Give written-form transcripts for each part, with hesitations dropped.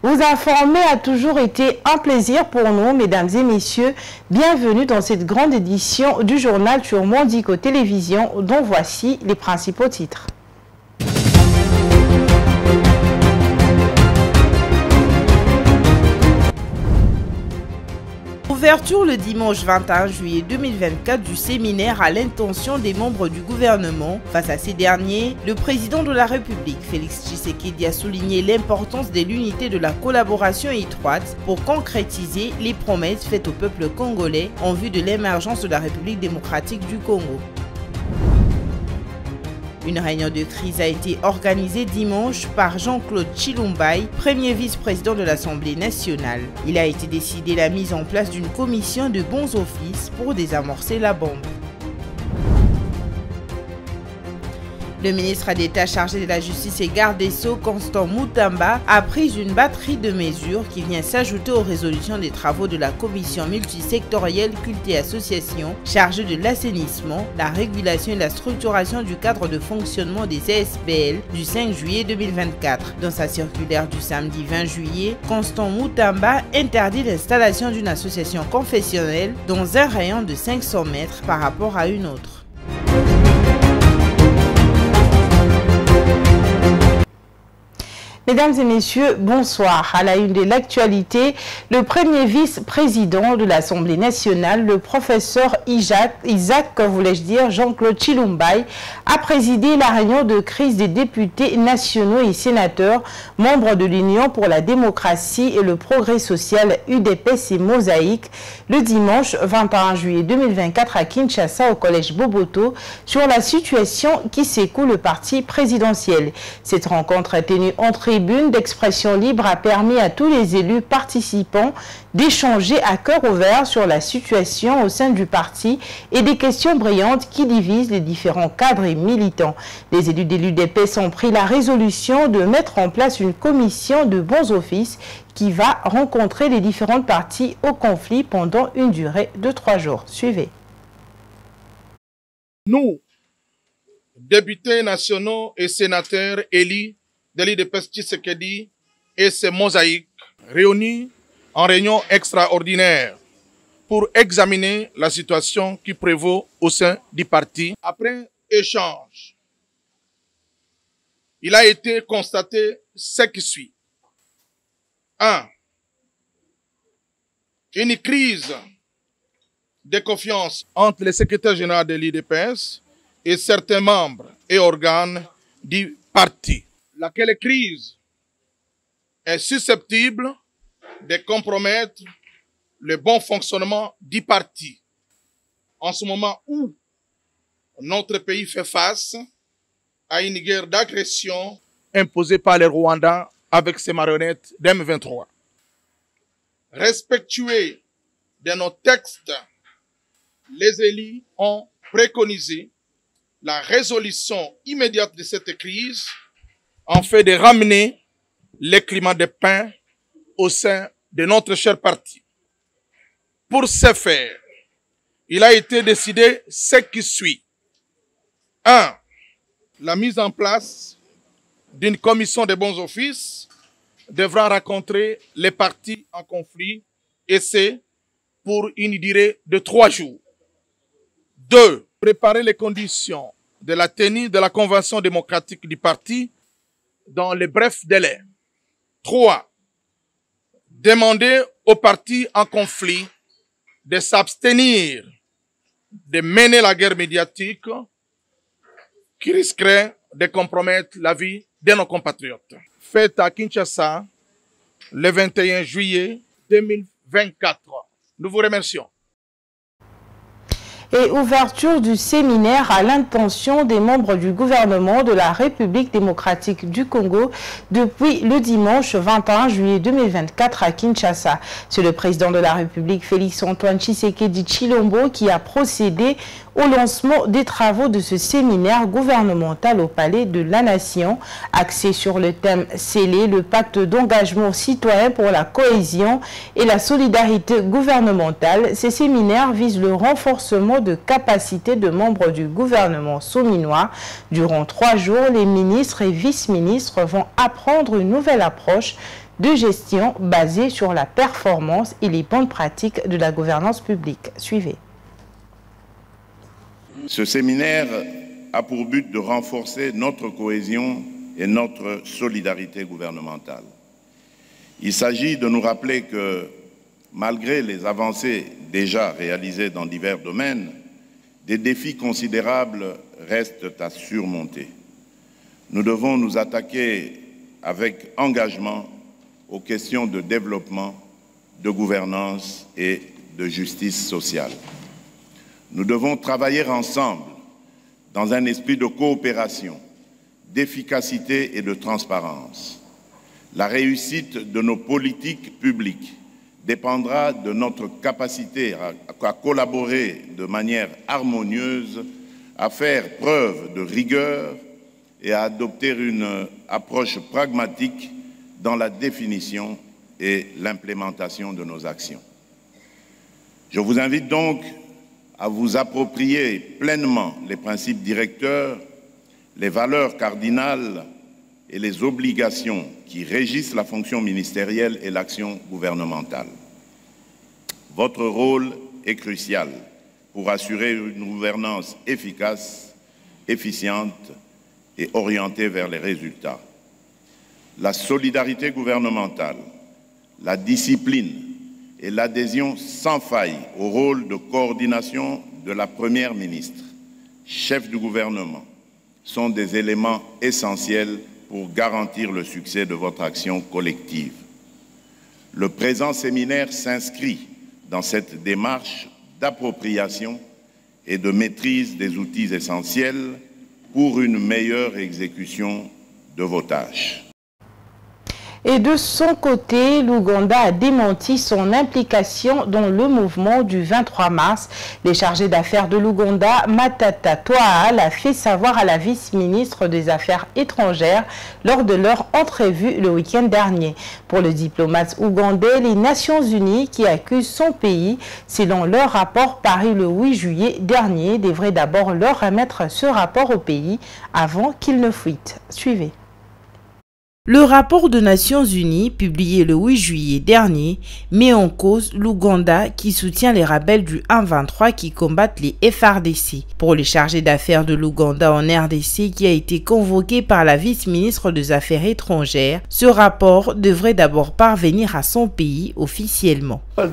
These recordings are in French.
Vous informer a toujours été un plaisir pour nous, mesdames et messieurs. Bienvenue dans cette grande édition du journal sur Mondico Télévision, dont voici les principaux titres. Ouverture le dimanche 21 juillet 2024 du séminaire à l'intention des membres du gouvernement. Face à ces derniers, le président de la République, Félix Tshisekedi, a souligné l'importance de l'unité de la collaboration étroite pour concrétiser les promesses faites au peuple congolais en vue de l'émergence de la République démocratique du Congo. Une réunion de crise a été organisée dimanche par Jean-Claude Chilumbai, premier vice-président de l'Assemblée nationale. Il a été décidé la mise en place d'une commission de bons offices pour désamorcer la bombe. Le ministre d'État chargé de la Justice et garde des Sceaux, Constant Mutamba, a pris une batterie de mesures qui vient s'ajouter aux résolutions des travaux de la commission multisectorielle culte et association chargée de l'assainissement, la régulation et la structuration du cadre de fonctionnement des ASBL du 5 juillet 2024. Dans sa circulaire du samedi 20 juillet, Constant Mutamba interdit l'installation d'une association confessionnelle dans un rayon de 500 mètres par rapport à une autre. Mesdames et messieurs, bonsoir. À la une de l'actualité, le premier vice-président de l'Assemblée nationale, le professeur Isaac, Jean-Claude Chilumbai, a présidé la réunion de crise des députés nationaux et sénateurs, membres de l'Union pour la démocratie et le progrès social UDPS et Mosaïque, le dimanche 21 juillet 2024 à Kinshasa au collège Boboto, sur la situation qui secoue le parti présidentiel. Cette rencontre a tenue en tribune d'expression libre a permis à tous les élus participants d'échanger à cœur ouvert sur la situation au sein du parti et des questions brillantes qui divisent les différents cadres et militants. Les élus de l'UDPS ont pris la résolution de mettre en place une commission de bons offices qui va rencontrer les différentes parties au conflit pendant une durée de 3 jours. Suivez. Nous, députés nationaux et sénateurs élus de l'UDPS Tshisekedi et ses mosaïques, réunis en réunion extraordinaire pour examiner la situation qui prévaut au sein du parti. Après échange, il a été constaté ce qui suit. 1. Une crise de confiance entre le secrétaire général de l'UDPS et certains membres et organes du parti. Laquelle crise est susceptible de compromettre le bon fonctionnement du parti. En ce moment où notre pays fait face à une guerre d'agression imposée par les Rwandais avec ses marionnettes d'M23. Respectueux de nos textes, les élus ont préconisé la résolution immédiate de cette crise en fait de ramener le climat de paix au sein de notre cher parti. Pour ce faire, il a été décidé ce qui suit. 1. La mise en place d'une commission de bons offices devra rencontrer les partis en conflit et c'est pour une durée de 3 jours. 2. Préparer les conditions de la tenue de la convention démocratique du parti dans les brefs délais. 3. Demander aux partis en conflit de s'abstenir de mener la guerre médiatique qui risquerait de compromettre la vie de nos compatriotes. Fête à Kinshasa le 21 juillet 2024. Nous vous remercions. Et ouverture du séminaire à l'intention des membres du gouvernement de la République démocratique du Congo depuis le dimanche 21 juillet 2024 à Kinshasa. C'est le président de la République, Félix Antoine Tshisekedi Tshilombo, qui a procédé au lancement des travaux de ce séminaire gouvernemental au Palais de la Nation, axé sur le thème scellé, le pacte d'engagement citoyen pour la cohésion et la solidarité gouvernementale. Ces séminaires visent le renforcement de capacités de membres du gouvernement souminois. Durant 3 jours, les ministres et vice-ministres vont apprendre une nouvelle approche de gestion basée sur la performance et les bonnes pratiques de la gouvernance publique. Suivez. Ce séminaire a pour but de renforcer notre cohésion et notre solidarité gouvernementale. Il s'agit de nous rappeler que, malgré les avancées déjà réalisées dans divers domaines, des défis considérables restent à surmonter. Nous devons nous attaquer avec engagement aux questions de développement, de gouvernance et de justice sociale. Nous devons travailler ensemble dans un esprit de coopération, d'efficacité et de transparence. La réussite de nos politiques publiques dépendra de notre capacité à collaborer de manière harmonieuse, à faire preuve de rigueur et à adopter une approche pragmatique dans la définition et l'implémentation de nos actions. Je vous invite donc à vous approprier pleinement les principes directeurs, les valeurs cardinales et les obligations qui régissent la fonction ministérielle et l'action gouvernementale. Votre rôle est crucial pour assurer une gouvernance efficace, efficiente et orientée vers les résultats. La solidarité gouvernementale, la discipline et l'adhésion sans faille au rôle de coordination de la Première ministre, chef du gouvernement, sont des éléments essentiels pour garantir le succès de votre action collective. Le présent séminaire s'inscrit dans cette démarche d'appropriation et de maîtrise des outils essentiels pour une meilleure exécution de vos tâches. Et de son côté, l'Ouganda a démenti son implication dans le mouvement du 23 mars. Les chargés d'affaires de l'Ouganda, Matata Twaha, l'a fait savoir à la vice-ministre des Affaires étrangères lors de leur entrevue le week-end dernier. Pour le diplomate ougandais, les Nations Unies qui accusent son pays, selon leur rapport paru le 8 juillet dernier, devraient d'abord leur remettre ce rapport au pays avant qu'il ne fuite. Suivez. Le rapport des Nations Unies, publié le 8 juillet dernier, met en cause l'Ouganda qui soutient les rebelles du 1-23 qui combattent les FARDC. Pour les chargés d'affaires de l'Ouganda en RDC qui a été convoqué par la vice-ministre des Affaires étrangères, ce rapport devrait d'abord parvenir à son pays officiellement. Le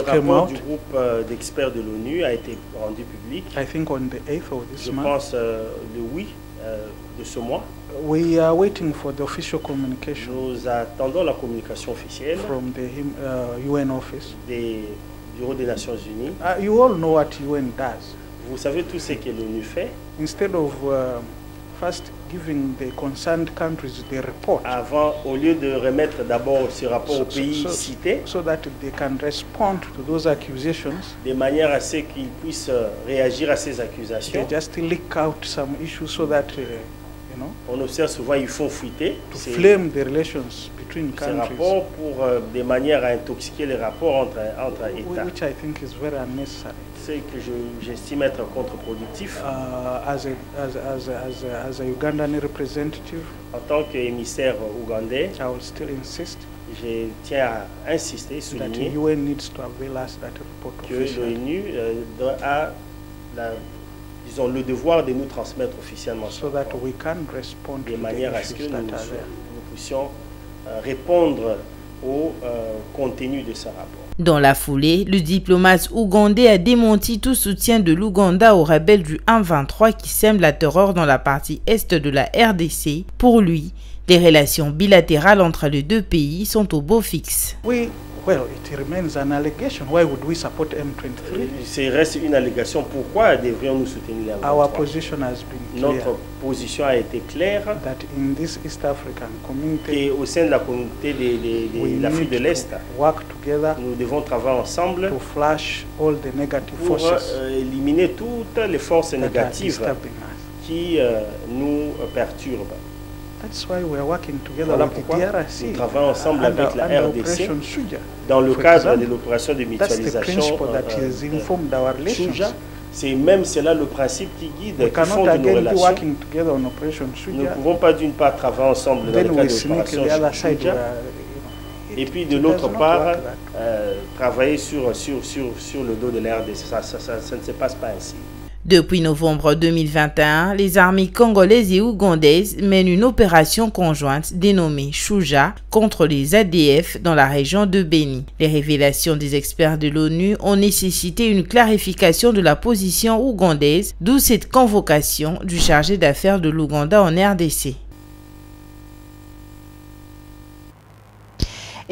rapport du groupe d'experts de l'ONU a été rendu public, je pense le 8 de ce mois. We are waiting for the official communication. Nous attendons la communication officielle from the UN office. Des bureaux des Nations Unies. You all know what UN does. Vous savez tout ce que l'ONU fait. Instead of first giving the concerned countries the report. Avant, au lieu de remettre d'abord ce rapport aux pays cités, so that they can respond to those accusations. De manière à ce qu'ils puissent réagir à ces accusations. They just leak out some issues so that on observe souvent ils font fuiter ces rapports pour de manière à intoxiquer les rapports entre États. Which I think is very unnecessary. C'est que j'estime être contre-productif. As a Ugandan representative, en tant qu'émissaire ougandais, I will still insist. Je tiens à insister, souligner que l'ONU a disons, le devoir de nous transmettre officiellement de manière à ce que nous puissions répondre au contenu de ce rapport. Dans la foulée, le diplomate ougandais a démenti tout soutien de l'Ouganda aux rebelles du 1-23 qui sèment la terreur dans la partie est de la RDC. Pour lui, les relations bilatérales entre les deux pays sont au beau fixe. Well, it remains an allegation. Why would we support M23? C'est reste une allégation. Pourquoi devrions-nous soutenir la M23? Our position has been clear. Notre position a été claire. That in this East African community, et au sein de la communauté de l'Afrique de l'Est, nous devons travailler ensemble to flush all the negative pour forces éliminer toutes les forces négatives qui nous perturbent. That's why we are working together voilà with the DRC. Nous travaillons ensemble avec la RDC dans le cadre de l'opération de mutualisation Shuja. C'est même cela le principe qui guide, qui fonde nos relations. Nous ne pouvons pas d'une part travailler ensemble dans le cadre de l'opération Shuja, et puis de l'autre part travailler sur le dos de la RDC. Ça ne se passe pas ainsi. Depuis novembre 2021, les armées congolaises et ougandaises mènent une opération conjointe dénommée Shuja contre les ADF dans la région de Beni. Les révélations des experts de l'ONU ont nécessité une clarification de la position ougandaise, d'où cette convocation du chargé d'affaires de l'Ouganda en RDC.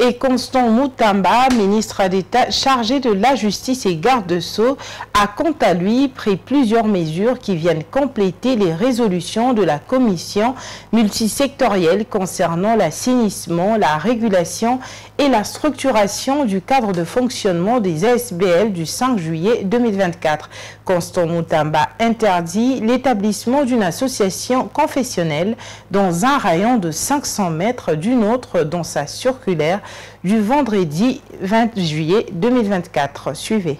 Et Constant Mutamba, ministre d'État chargé de la justice et garde-sceaux, a quant à lui pris plusieurs mesures qui viennent compléter les résolutions de la commission multisectorielle concernant l'assainissement, la régulation et la structuration du cadre de fonctionnement des ASBL du 5 juillet 2024. Constant Mutamba interdit l'établissement d'une association confessionnelle dans un rayon de 500 mètres d'une autre dans sa circulaire du vendredi 20 juillet 2024. Suivez.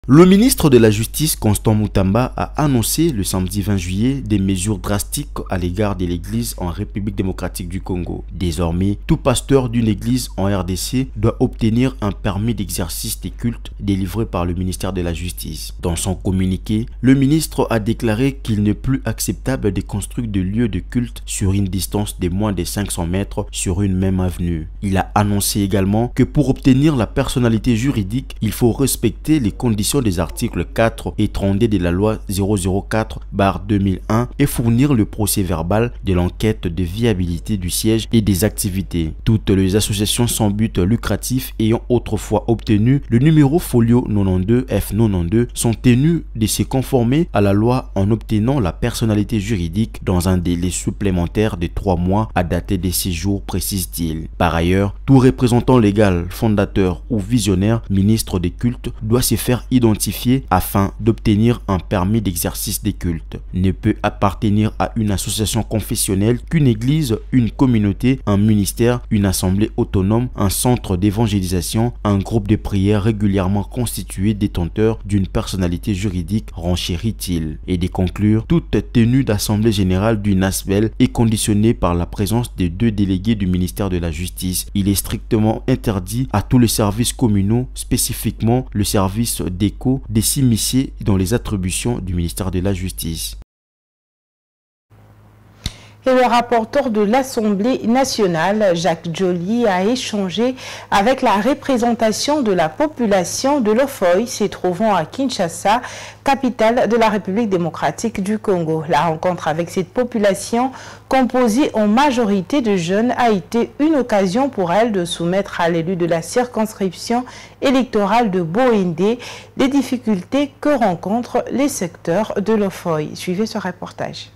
Le ministre de la Justice, Constant Mutamba, a annoncé le samedi 20 juillet des mesures drastiques à l'égard de l'Église en République démocratique du Congo. Désormais, tout pasteur d'une église en RDC doit obtenir un permis d'exercice des cultes délivré par le ministère de la Justice. Dans son communiqué, le ministre a déclaré qu'il n'est plus acceptable de construire des lieux de culte sur une distance de moins de 500 mètres sur une même avenue. Il a annoncé également que pour obtenir la personnalité juridique, il faut respecter les conditions des articles 4 et 32 de la loi 004/2001 et fournir le procès verbal de l'enquête de viabilité du siège et des activités. Toutes les associations sans but lucratif ayant autrefois obtenu le numéro folio 92 F92 sont tenues de se conformer à la loi en obtenant la personnalité juridique dans un délai supplémentaire de 3 mois à dater de ces jours, précise-t-il. Par ailleurs, tout représentant légal, fondateur ou visionnaire, ministre des cultes, doit se faire identifié afin d'obtenir un permis d'exercice des cultes. Ne peut appartenir à une association confessionnelle qu'une église, une communauté, un ministère, une assemblée autonome, un centre d'évangélisation, un groupe de prière régulièrement constitué détenteur d'une personnalité juridique, renchérit-il. Et de conclure, toute tenue d'assemblée générale d'une ASBL est conditionnée par la présence des 2 délégués du ministère de la Justice. Il est strictement interdit à tous les services communaux, spécifiquement le service d'éco, de s'immiscer dans les attributions du ministère de la Justice. Et le rapporteur de l'Assemblée nationale, Jacques Joly, a échangé avec la représentation de la population de Lofoy, se trouvant à Kinshasa, capitale de la République démocratique du Congo. La rencontre avec cette population, composée en majorité de jeunes, a été une occasion pour elle de soumettre à l'élu de la circonscription électorale de Boendé les difficultés que rencontrent les secteurs de Lofoy. Suivez ce reportage.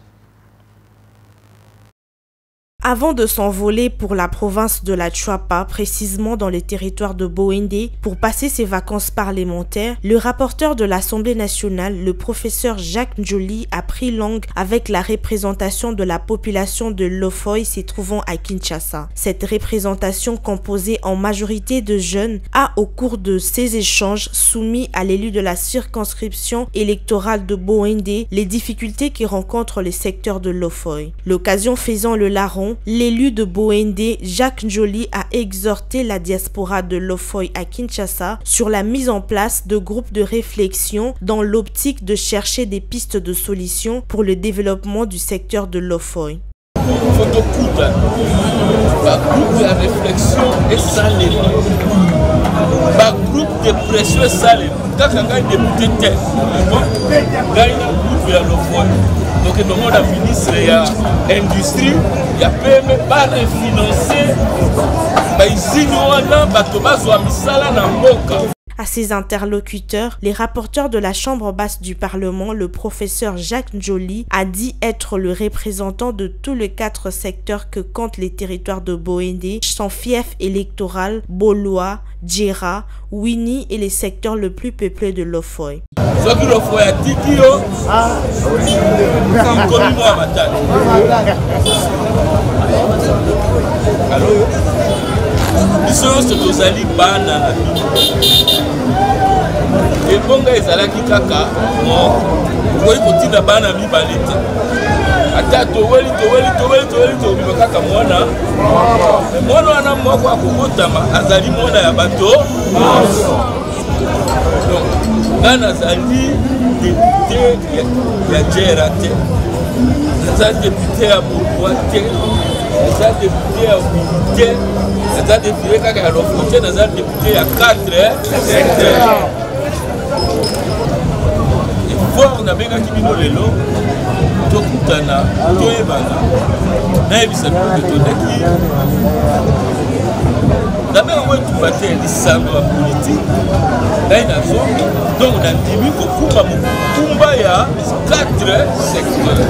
Avant de s'envoler pour la province de la Chuapa, précisément dans le territoire de Boendé, pour passer ses vacances parlementaires, le rapporteur de l'Assemblée nationale, le professeur Jacques Joly, a pris langue avec la représentation de la population de Lofoy se trouvant à Kinshasa. Cette représentation, composée en majorité de jeunes, a au cours de ces échanges soumis à l'élu de la circonscription électorale de Boendé les difficultés qui rencontrent les secteurs de Lofoy. L'occasion faisant le larron, l'élu de Boendé, Jacques Joly, a exhorté la diaspora de Lofoy à Kinshasa sur la mise en place de groupes de réflexion dans l'optique de chercher des pistes de solutions pour le développement du secteur de Lofoy. Groupe de réflexion et salé. Groupe de pression et salé. Donc, nous avons la ministre de l'Industrie, il y a PME par financer, À ses interlocuteurs, les rapporteurs de la Chambre basse du Parlement, le professeur Jacques Joly, a dit être le représentant de tous les 4 secteurs que comptent les territoires de Boendé, son fief électoral, Boloa, Djera, Wini et les secteurs le plus peuplés de Lofoy. ebonga ezalaki kaka moko okoki kotinda bana mibale te ata toweli tobima kaka mwana wana moko akokotama azali mwana ya bato donc nga nazali député ya jera te naza député ya bourgois te naza député ya militaire naza député kaka ya lofote naza député ya 4 secteur effort nabengaki bino lelo tokutana toyebana nayebisa bino totondaki nabenga ngo etumba te lisango ya politike ngai nazongi donc nandimi kokumba mokumba ya 4 secteur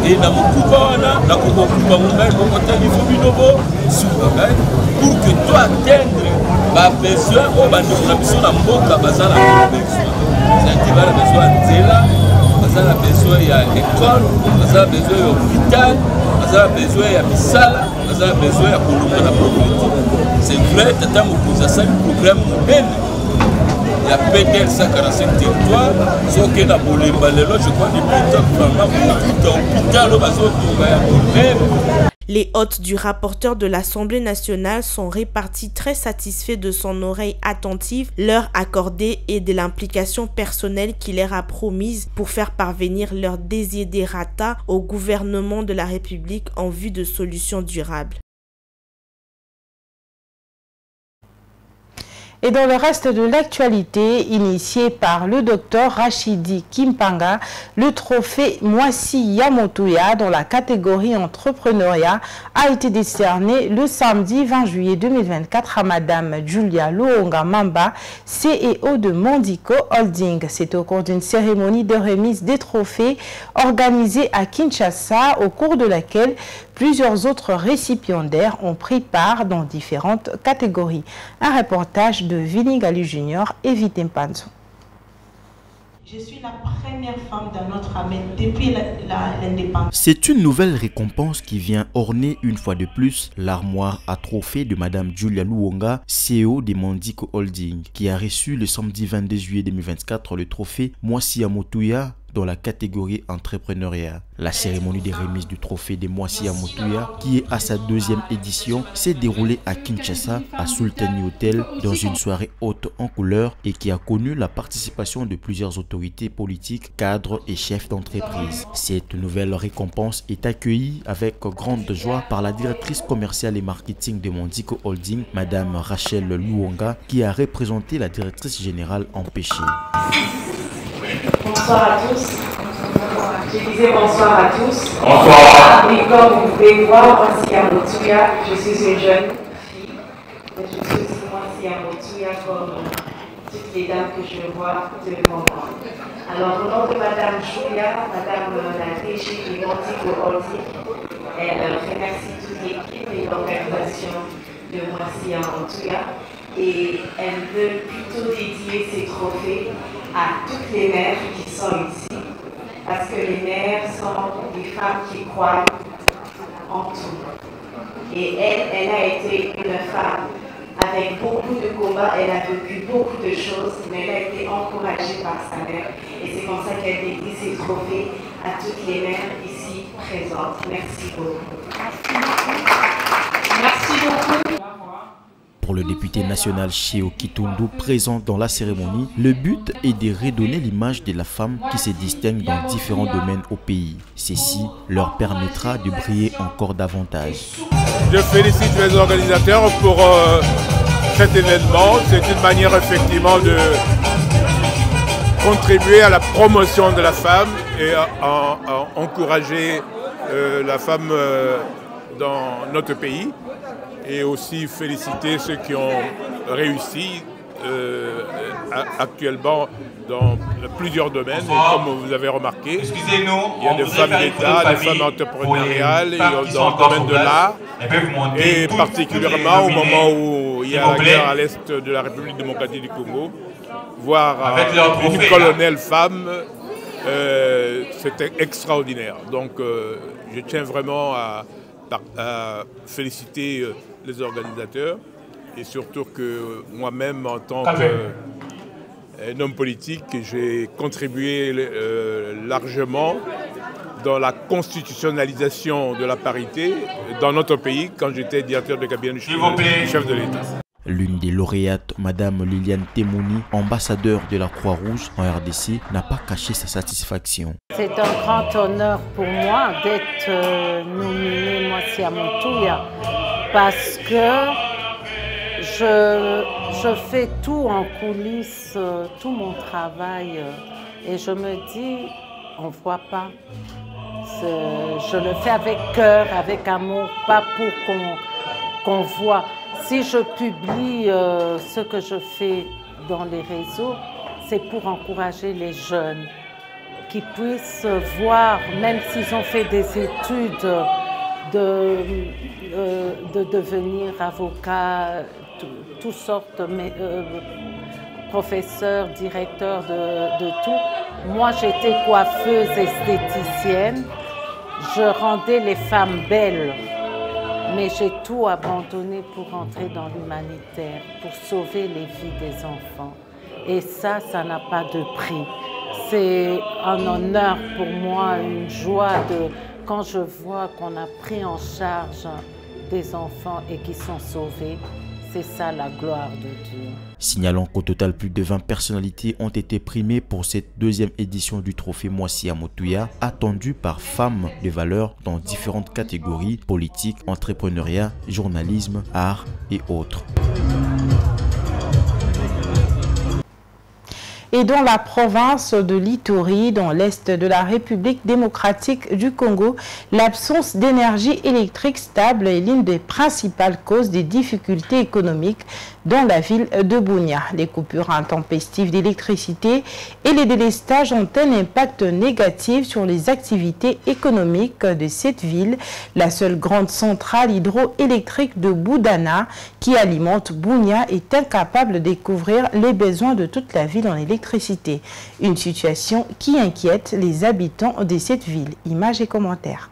et na mokumba wana nakokokumba mongai bokotani fo bino bosuka ngai pour que to atteindre babesoin oyo bandeko na biso na mboka baza na besoin zaki bana besoin ya nzela baza na besoin ya école baza na besoin ya hôpital baza na besoin ya misala baza na besoin ya kolonga na propriété c'est vrai tata mokonzi asali programme monene ya PDL 145 territoire soki na bolemba lelo je crois depuis vraiment tout hôpital oyo bazotonga ya monene. Les hôtes du rapporteur de l'Assemblée nationale sont répartis très satisfaits de son oreille attentive, leur accordée et de l'implication personnelle qu'il leur a promise pour faire parvenir leurs desiderata au gouvernement de la République en vue de solutions durables. Et dans le reste de l'actualité, initié par le docteur Rachidi Kimpanga, le trophée Mwasi Yamotuya dans la catégorie entrepreneuriat a été décerné le samedi 20 juillet 2024 à Madame Julia Luonga Mamba, CEO de Mondico Holding. C'est au cours d'une cérémonie de remise des trophées organisée à Kinshasa, au cours de laquelle plusieurs autres récipiendaires ont pris part dans différentes catégories. Un reportage de Vini Gali Junior et Vitempanzo. Je suis la première femme dans notre armée depuis l'indépendance. C'est une nouvelle récompense qui vient orner une fois de plus l'armoire à trophées de Madame Julia Luonga, CEO de Mondico Holding, qui a reçu le samedi 22 juillet 2024 le trophée Mwasi Yamotuya dans la catégorie entrepreneuriat. La cérémonie de remise du trophée de Mwasi Yamotuya, qui est à sa deuxième édition, s'est déroulée à Kinshasa, à Sultani Hotel, dans une soirée haute en couleur et qui a connu la participation de plusieurs autorités politiques, cadres et chefs d'entreprise. Cette nouvelle récompense est accueillie avec grande joie par la directrice commerciale et marketing de Mondico Holding, Madame Rachel Luonga, qui a représenté la directrice générale empêchée. Bonsoir à tous. Je disais bonsoir à tous. Bonsoir. Et comme vous pouvez voir, Mwasi Yamotuya, je suis une jeune fille. Mais je suis aussi Mwasi Yamotuya comme toutes les dames que je vois devant moi. Alors, au nom de Madame Julia, Madame la DG de Mondico Holding, elle remercie toute l'équipe et l'organisation de Mwasi Yamotuya. Et elle veut plutôt dédier ses trophées à toutes les mères qui sont ici, parce que les mères sont des femmes qui croient en tout. Et elle a été une femme avec beaucoup de combats, elle a vécu beaucoup de choses, mais elle a été encouragée par sa mère. Et c'est comme ça qu'elle dédie ses trophées à toutes les mères ici présentes. Merci beaucoup. Merci beaucoup. Pour le député national Cheo Kitundu présent dans la cérémonie, le but est de redonner l'image de la femme qui se distingue dans différents domaines au pays. Ceci leur permettra de briller encore davantage. Je félicite les organisateurs pour cet événement. C'est une manière effectivement de contribuer à la promotion de la femme et à encourager la femme dans notre pays. Et aussi féliciter ceux qui ont réussi actuellement dans plusieurs domaines. Et comme vous avez remarqué, il y a des femmes d'État, des femmes entrepreneuriales, et dans le domaine de l'art. Et particulièrement au moment où il y a la guerre à l'est de la République démocratique du Congo, voir une colonelle femme, c'était extraordinaire. Donc je tiens vraiment à féliciter les organisateurs et surtout que moi-même en tant que un homme politique, j'ai contribué largement dans la constitutionnalisation de la parité dans notre pays quand j'étais directeur de cabinet du chef de l'État. L'une des lauréates, Madame Liliane Temouni, ambassadeur de la Croix-Rouge en RDC, n'a pas caché sa satisfaction. C'est un grand honneur pour moi d'être nominée Moissi à Motuya parce que je fais tout en coulisses, tout mon travail et je me dis, on ne voit pas. Je le fais avec cœur, avec amour, pas pour qu'on voit. Si je publie ce que je fais dans les réseaux, c'est pour encourager les jeunes qui puissent voir, même s'ils ont fait des études, de devenir avocat, toutes sortes, professeurs, directeurs de tout. Moi, j'étais coiffeuse esthéticienne. Je rendais les femmes belles. Mais j'ai tout abandonné pour entrer dans l'humanitaire, pour sauver les vies des enfants. Et ça n'a pas de prix. C'est un honneur pour moi, une joie quand je vois qu'on a pris en charge des enfants et qui sont sauvés. C'est ça la gloire de Dieu. Signalons qu'au total, plus de 20 personnalités ont été primées pour cette deuxième édition du trophée Moissi à Motuya, attendu par femmes de valeur dans différentes catégories, politique, entrepreneuriat, journalisme, art et autres. Et dans la province de l'Ituri, dans l'est de la République démocratique du Congo, l'absence d'énergie électrique stable est l'une des principales causes des difficultés économiques dans la ville de Bunia. Les coupures intempestives d'électricité et les délestages ont un impact négatif sur les activités économiques de cette ville. La seule grande centrale hydroélectrique de Boudana qui alimente Bunia est incapable de couvrir les besoins de toute la ville en électricité. Une situation qui inquiète les habitants de cette ville. Images et commentaires.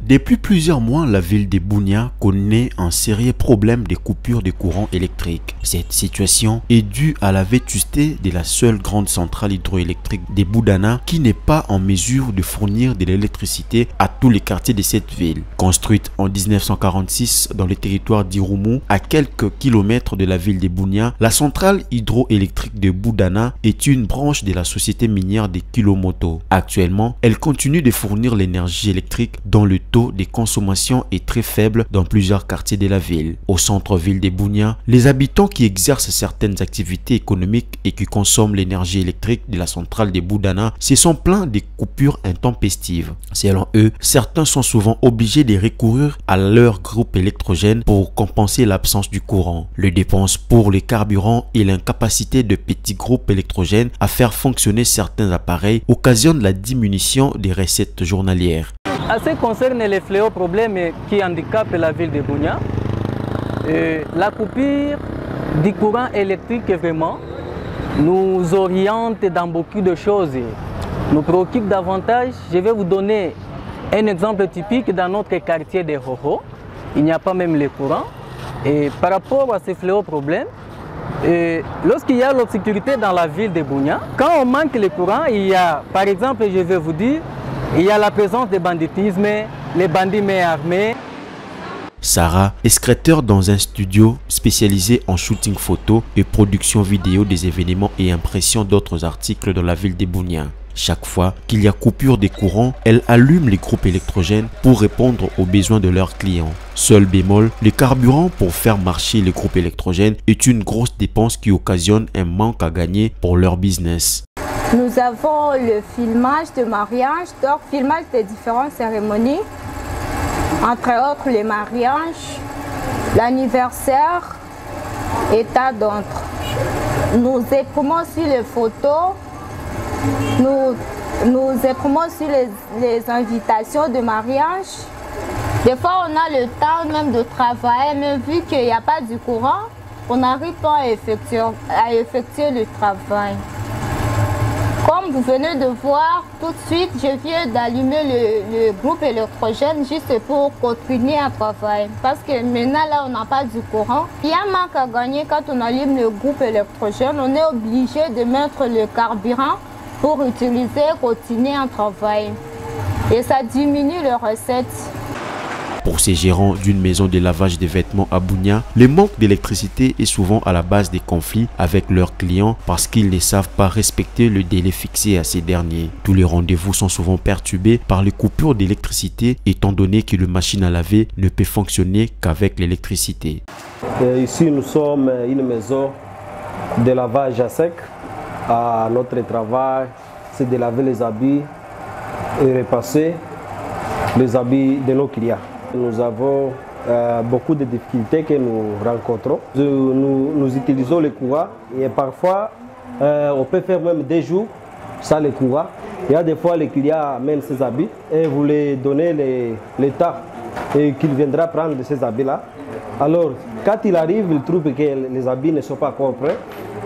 Depuis plusieurs mois, la ville de Bunia connaît un sérieux problème de coupure de courant électrique. Cette situation est due à la vétusté de la seule grande centrale hydroélectrique de Boudana qui n'est pas en mesure de fournir de l'électricité à tous les quartiers de cette ville. Construite en 1946 dans le territoire d'Irumu, à quelques kilomètres de la ville de Bunia, la centrale hydroélectrique de Boudana est une branche de la société minière de Kilomoto. Actuellement, elle continue de fournir l'énergie électrique dont le taux de consommation est très faible dans plusieurs quartiers de la ville. Au centre-ville de Bunia, les habitants qui exercent certaines activités économiques et qui consomment l'énergie électrique de la centrale de Boudana se sont plaints des coupures intempestives. Selon eux, certains sont souvent obligés de recourir à leur groupe électrogène pour compenser l'absence du courant. Les dépenses pour les carburants et l'incapacité de petits groupes électrogènes à faire fonctionner certains appareils occasionnent la diminution des recettes journalières. En ce qui concerne les fléaux problèmes qui handicapent la ville de Bunia, la coupure du courant électrique vraiment nous oriente dans beaucoup de choses, nous préoccupe davantage. Je vais vous donner un exemple typique dans notre quartier de Hoho. Il n'y a pas même le courant. Et par rapport à ces fléaux problèmes, lorsqu'il y a l'obscurité dans la ville de Bunia, quand on manque le courant, il y a, par exemple, je vais vous dire, il y a la présence de banditisme, les bandits main armés. Sarah est secrétaire dans un studio spécialisé en shooting photo et production vidéo des événements et impression d'autres articles dans la ville de Bunia. Chaque fois qu'il y a coupure des courants, elle allume les groupes électrogènes pour répondre aux besoins de leurs clients. Seul bémol, le carburant pour faire marcher les groupes électrogènes est une grosse dépense qui occasionne un manque à gagner pour leur business. Nous avons le filmage de mariage, donc filmage des différentes cérémonies, entre autres les mariages, l'anniversaire et tas d'autres. Nous imprimons aussi les photos, nous imprimons aussi les invitations de mariage. Des fois, on a le temps même de travailler, mais vu qu'il n'y a pas du courant, on n'arrive pas à effectuer le travail. Comme vous venez de voir, tout de suite, je viens d'allumer le groupe électrogène juste pour continuer à travailler. Parce que maintenant, là, on n'a pas du courant. Il y a un manque à gagner quand on allume le groupe électrogène. On est obligé de mettre le carburant pour utiliser, continuer à travailler. Et ça diminue les recettes. Pour ces gérants d'une maison de lavage des vêtements à Bunia, le manque d'électricité est souvent à la base des conflits avec leurs clients parce qu'ils ne savent pas respecter le délai fixé à ces derniers. Tous les rendez-vous sont souvent perturbés par les coupures d'électricité étant donné que la machine à laver ne peut fonctionner qu'avec l'électricité. Ici, nous sommes une maison de lavage à sec. Notre travail, c'est de laver les habits et repasser les habits de nos clients. Nous avons beaucoup de difficultés que nous rencontrons. Nous utilisons le courant et parfois on peut faire même des jours sans le courant. Il y a des fois les clients amènent ses habits et vous les donnez l'état et qu'il viendra prendre ces habits-là. Alors quand il arrive, il trouve que les habits ne sont pas encore prêts.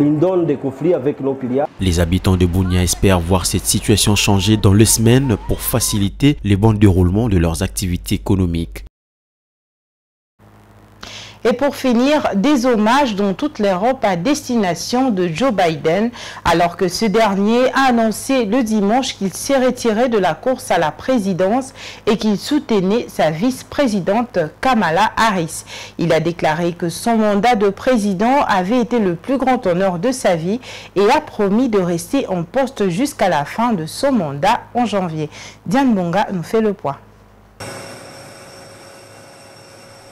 Il donne des conflits avec nos clients. Les habitants de Bunia espèrent voir cette situation changer dans les semaines pour faciliter le bon déroulement de leurs activités économiques. Et pour finir, des hommages dans toute l'Europe à destination de Joe Biden, alors que ce dernier a annoncé le dimanche qu'il s'est retiré de la course à la présidence et qu'il soutenait sa vice-présidente Kamala Harris. Il a déclaré que son mandat de président avait été le plus grand honneur de sa vie et a promis de rester en poste jusqu'à la fin de son mandat en janvier. Diane Bonga nous fait le point.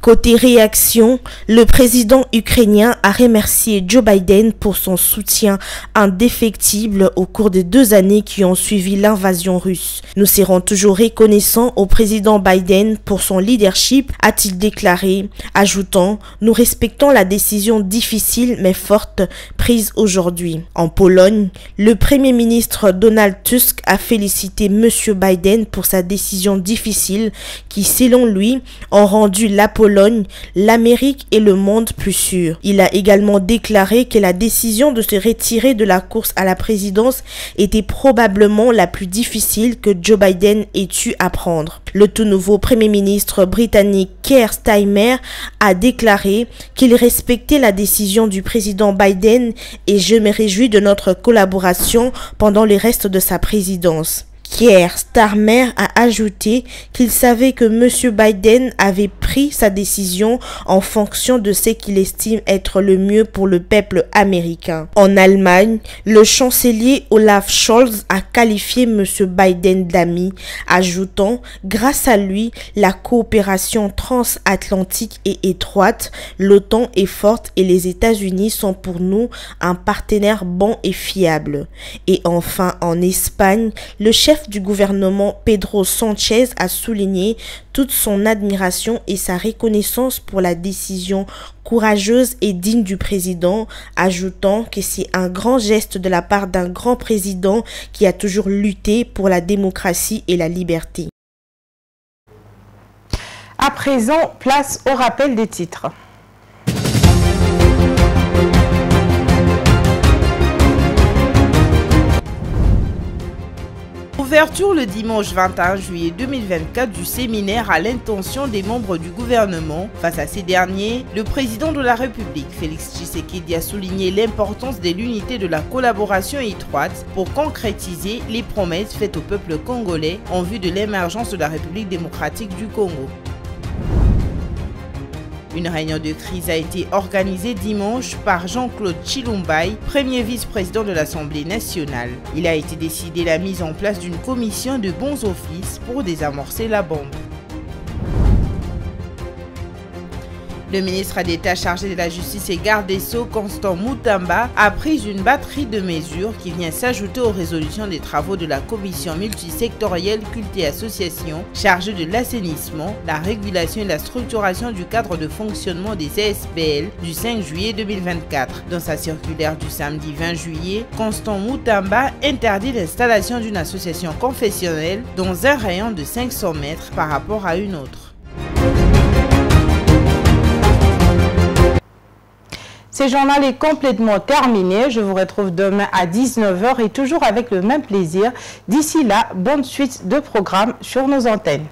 Côté réaction, le président ukrainien a remercié Joe Biden pour son soutien indéfectible au cours des 2 années qui ont suivi l'invasion russe. Nous serons toujours reconnaissants au président Biden pour son leadership, a-t-il déclaré, ajoutant « Nous respectons la décision difficile mais forte prise aujourd'hui ». En Pologne, le premier ministre Donald Tusk a félicité M. Biden pour sa décision difficile qui, selon lui, ont rendu la Pologne, l'Amérique et le monde plus sûrs. Il a également déclaré que la décision de se retirer de la course à la présidence était probablement la plus difficile que Joe Biden ait eu à prendre. Le tout nouveau premier ministre britannique Keir Starmer a déclaré qu'il respectait la décision du président Biden et je me réjouis de notre collaboration pendant le reste de sa présidence. Keir Starmer a ajouté qu'il savait que M. Biden avait pris sa décision en fonction de ce qu'il estime être le mieux pour le peuple américain. En Allemagne, le chancelier Olaf Scholz a qualifié M. Biden d'ami, ajoutant « Grâce à lui, la coopération transatlantique est étroite, l'OTAN est forte et les États-Unis sont pour nous un partenaire bon et fiable. » Et enfin, en Espagne, le chef du gouvernement Pedro Sánchez a souligné toute son admiration et sa reconnaissance pour la décision courageuse et digne du président, ajoutant que c'est un grand geste de la part d'un grand président qui a toujours lutté pour la démocratie et la liberté. À présent, place au rappel des titres. Ouverture le dimanche 21 juillet 2024 du séminaire à l'intention des membres du gouvernement. Face à ces derniers, le président de la République, Félix Tshisekedi, a souligné l'importance de l'unité de la collaboration étroite pour concrétiser les promesses faites au peuple congolais en vue de l'émergence de la République démocratique du Congo. Une réunion de crise a été organisée dimanche par Jean-Claude Chilumbai, premier vice-président de l'Assemblée nationale. Il a été décidé la mise en place d'une commission de bons offices pour désamorcer la bombe. Le ministre d'État chargé de la Justice et garde des Sceaux, Constant Mutamba, a pris une batterie de mesures qui vient s'ajouter aux résolutions des travaux de la commission multisectorielle culte et association chargée de l'assainissement, la régulation et la structuration du cadre de fonctionnement des CSPL du 5 juillet 2024. Dans sa circulaire du samedi 20 juillet, Constant Mutamba interdit l'installation d'une association confessionnelle dans un rayon de 500 mètres par rapport à une autre. Ce journal est complètement terminé. Je vous retrouve demain à 19h et toujours avec le même plaisir. D'ici là, bonne suite de programmes sur nos antennes.